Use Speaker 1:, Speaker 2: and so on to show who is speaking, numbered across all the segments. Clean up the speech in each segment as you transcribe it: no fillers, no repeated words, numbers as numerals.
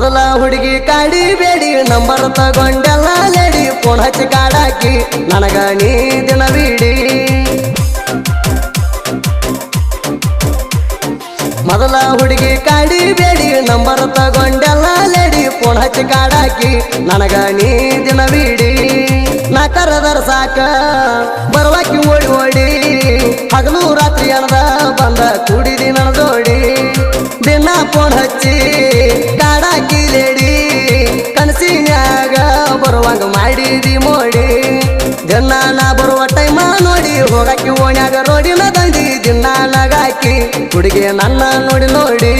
Speaker 1: ಮೊದಲ ಹುಡುಗಿ ಕಾಡಿ ಬೇಡಿ ನಂಬರ್ ತಗೊಂಡೆಲ್ಲ ಲೇಡಿ ಫೋನ್ ಹಚ್ಚಿ ಕಾಡಾಕಿ ನನಗ ನೀ ದಿನವಿಡಿ ಮೊದಲ ಹುಡುಗಿ ಕಾಡಿ ಬೇಡಿ ನಂಬರ್ ತಗೊಂಡೆಲ್ಲ ಲೇಡಿ ಫೋನ್ ಹಚ್ಚಿ ಕಾಡಾಕಿ ನನಗ ನೀ ದಿನವಿಡಿ ನಾ ಕರದರ ಸಾಕ ಬರುವಾಕಿ ಓಡಿ ಓಡಿ ಹಗಲು ರಾತ್ರಿ ಅಣದ ಬಂದ ಕುಡಿದಿ ನನದೋಡಿ ದಿನ ಫೋನ್ ಹಚ್ಚಿ ಕಾಡಾಕಿ ಲೇಡಿ ಕನಸಿನ್ಯಾಗ ಬರುವಂಗ ಮಾಡಿದಿ ಮೋಡಿ ದಿನ ನಾ ಬರುವ ಟೈಮ ನೋಡಿ ಹೋಗಾಕಿ ಓಣ್ಯಾಗ ರೋಡಿನ ದಂಡಿ ದಿನ ನಗಾಕಿ ಹುಡುಗಿ ನನ್ನ ನೋಡಿ ನೋಡಿ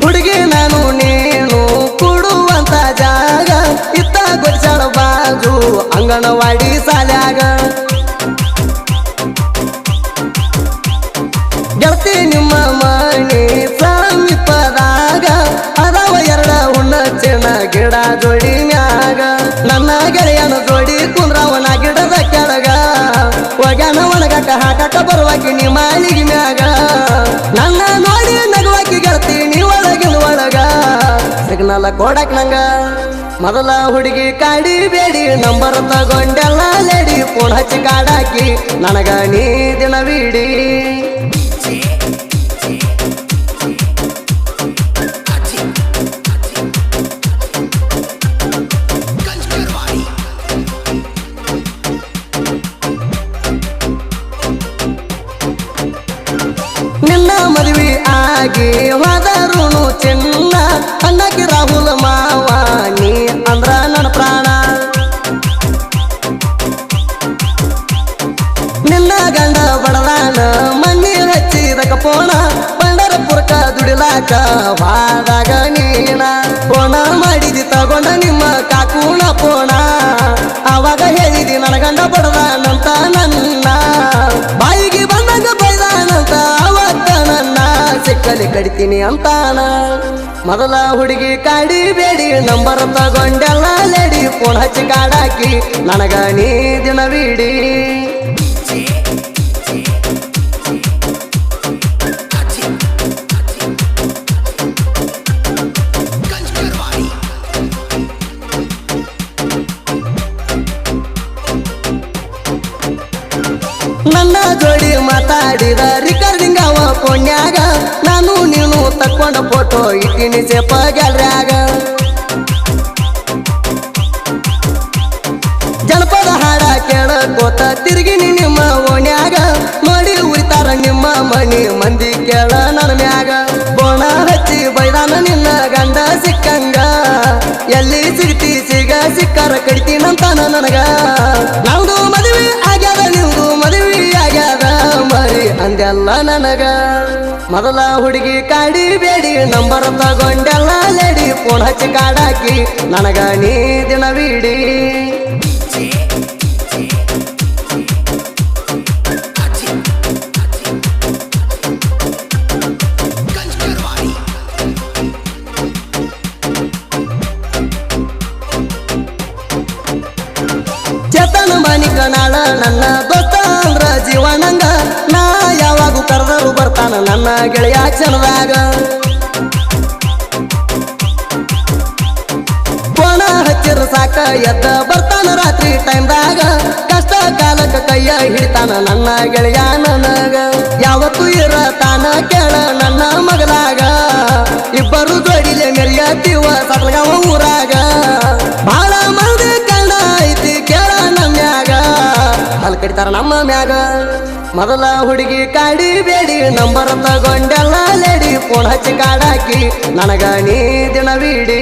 Speaker 1: ಹುಡುಗಿ ನಾನು ನೀನು ಕೂಡುವಂತ ಜಾಗ ಇತ್ತ ಗೊಜ್ಜಳ ಬಾಜು ಅಂಗನವಾಡಿ ಸಾಲ್ಯಾಗ ಗೆಳತಿ ನಿಮ್ಮ ಮನೆ ಸಮೀಪದಾಗ ಅದಾವ ಎರಡ ಹುಣ್ಣಚ್ಚಿನ ಗಿಡ ಜೋಡಿ ಮ್ಯಾಗ ನನ್ನ ಗೆಳೆಯನ ಜೋಡಿ ಕುಂದ್ರವನ ಗಿಡದ ಕೆಳಗ ಒಗ್ಯಾನ ಒಣಗಾಕ ಹಾಕಾಕ ಬರುವಾಕಿ ನೀ ಮಾಲಿಗೆ ಮ್ಯಾಗ ನನ್ನ ನೋಡಿ ನಗುವಾಕಿ ಗೆಳತಿ ನೀ ಒಳಗಿನ ಒಳಗ ಸಿಗ್ನಲ್ ಕೊಡಕ್ ನಂಗ ಮೊದಲ ಹುಡುಗಿ ಕಾಡಿ ಬೇಡಿ ನಂಬರ್ ತಗೊಂಡೆಲ್ಲ ಲೇಡಿ ಫೋನ್ ಹಚ್ಚಿ ಕಾಡಾಕಿ ನನಗ ನೀ ದಿನವಿಡಿ ನಿನ್ನ ಮದುವೆ ಆಗಿ ಹೋದರುನು ಚಿನ್ನ ಅನ್ನಕ್ಕೆ ರಾಹುಲ್ ಮಾವ ನೀ ಅಂದ್ರ ನನ್ನ ಪ್ರಾಣ ನಿನ್ನ ಗಂಡ ಬಡದಾನ ಮಣ್ಣಿ ಹಚ್ಚಿದಕ ಪೋಣ ಪಂಡರಪುರಕ ದುಡಿಲಾಕ ವಾದಾಗ ನೀನ ಪೋಣ ಮಾಡಿದಿ ತಗೊಂಡ ನಿಮ್ಮ ಕಾಕೂಣ ಪೋಣ ಅವಾಗ ಹೇಳಿದಿ ನನ್ನ ಗಂಡ ಬಡದಾನಂತ ನನ್ನ ಬಾಯಿಗೆ ಬಂದಾಗ ಬೈದಾನಂತ ಅವತ್ತ ನನ್ನ ಸಿಕ್ಕಲಿ ಕಡಿತೀನಿ ಅಂತಾನ ಮೊದಲ ಹುಡುಗಿ ಕಾಡಿ ಬೇಡಿ ನಂಬರ್ ತಗೊಂಡೆಲ್ಲ ಲೇಡಿ ಫೋನ್ ಹಚ್ಚಿ ಕಾಡಾಕಿ ನನಗ ನೀ ದಿನವಿಡಿ ನನ್ನ ಜೋಡಿ ಮಾತಾಡಿದ ರಿಕಾರ್ಡಿಂಗ್ ಅವ ಫೋನ್ಯಾಗ ನಾನು ನೀನು ತಕ್ಕೊಂಡ ಫೋಟೋ ಇಟ್ಟಿನಿ ಸೇಪ ಗ್ಯಾಲರಿಯಾಗ ಜನಪದ ಹಾಡ ಕೇಳಕೋತ ತಿರುಗಿನಿ ನಿಮ್ಮ ಓಣ್ಯಾಗ ನೋಡಿ ಉರಿತಾರ ನಿಮ್ಮ ಮನಿ ಮಂದಿ ಕೇಳ ನನ್ನ ಮ್ಯಾಗ ಬೋಣ ಹಚ್ಚಿ ಬೈದಾನ ನಿನ್ನ ಗಂಡ ಸಿಕ್ಕಂಗ ಎಲ್ಲಿ ಸಿಗ್ತಿ ಸಿಕ್ಕರ ಕಡಿತೀನಂತಾನ ನನಗ ನಮ್ದು ಮದುವೆ ಆಗ್ಯಾದ ನಿಮ್ದು ಮದುವೆ ಆಗ್ಯಾದ ಮರಿ ಅಂದೆಲ್ಲ ನನಗ ಮೊದಲ ಹುಡುಗಿ ಕಾಡಿ ಬೇಡಿ ನಂಬರ್ ತಗೊಂಡೆಲ್ಲ ಲೇಡಿ ಫೋನ್ ಹಚ್ಚಿ ಕಾಡಾಕಿ ನನಗ ನೀ ದಿನವಿಡಿ ಚೇತನ ಮಾನಿಕನಾಳ ನನ್ನ ದೋಸ್ತ ಅಂದ್ರ ಜೀವನಂಗ ನಾ ಯಾವಾಗೂ ಕರೆದರು ಬರ್ತಾನ ನನ್ನ ಗೆಳೆಯ ಚನದಾಗ ಫೋನ ಹಚ್ಚಿರ ಸಾಕ ಎದ್ದ ಬರ್ತಾನ ರಾತ್ರಿ ಟೈಮ್ದಾಗ ಕಷ್ಟ ಕಾಲಕ್ಕ ಕೈಯ ಹಿಡಿತಾನ ನನ್ನ ಗೆಳೆಯ ನನಗ ಯಾವತ್ತೂ ಇರತಾನ ಕೇಳ ನನ್ನ ಮಗಲಾಗ ಇಬ್ಬರು ಜೋಡಿಲೆ ಮೆರಿಯತೀವ ಸಟ್ಲಗಾವ ಊರಾಗ ಬಾಳ ಮಂದಿ ಕಂಡ ಐತಿ ಕೇಳ ನಮ್ಯಾಗ ಅಲ್ಲಿ ಕಡಿತಾರ ನಮ್ಮ ಮ್ಯಾಗ ಮೊದಲ ಹುಡುಗಿ ಕಾಡಿ ಬೇಡಿ ನಂಬರ್ ತಗೊಂಡೆಲ್ಲ ಲೇಡಿ ಫೋನ್ ಹಚ್ಚಿ ಕಾಡಾಕಿ ನನಗ ನೀ ದಿನವಿಡಿ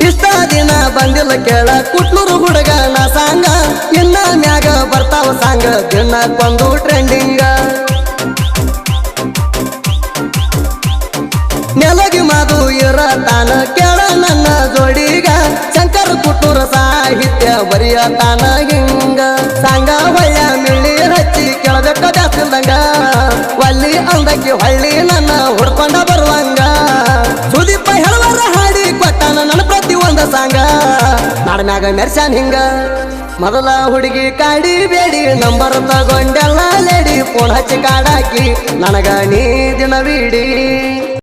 Speaker 1: ಇಷ್ಟ ದಿನ ಬಂದಿಲ್ಲ ಕೇಳ ಕುಟ್ನೂರು ಹುಡುಗನ ಸಾಂಗ ಇನ್ನ ಮ್ಯಾಗ ಬರ್ತಾವ ಸಾಂಗ ದಿನಕ್ಕೊಂದು ಟ್ರೆಂಡಿಂಗ ನೆಲಗಿ ಮಾದು ಬರಿಯ ತಾನ ಹಿಂಗ ಸಂಗ ಹೊಳ್ಳ ಮಿಳ್ಳಿ ಹಚ್ಚಿ ಕೆಳಬೇಕ ಜಾಸ್ತಿಲ್ದಂಗ ಒಲ್ಲಿ ಅಂದಕ್ಕೆ ಹೊಳ್ಳಿ ನನ್ನ ಹುಡ್ಕೊಂಡ ಬರುವಂಗ ಸುದೀಪ ಹೇಳುವರ ಹಾಡಿ ಕೊಟ್ಟಾನ ನನ್ನ ಪ್ರತಿ ಒಂದು ಸಾಂಗ ನಾಡ್ಮ್ಯಾಗ ಮೆರ್ಸಾನ್ ಹಿಂಗ ಮೊದಲ ಹುಡುಗಿ ಕಾಡಿ ಬೇಡಿ ನಂಬರ್ ತಗೊಂಡೆಲ್ಲ ಲೇಡಿ ಫೋನ್ ಹಚ್ಚಿ ಕಾಡಾಕಿ ನನಗ ನೀ ದಿನವಿಡಿ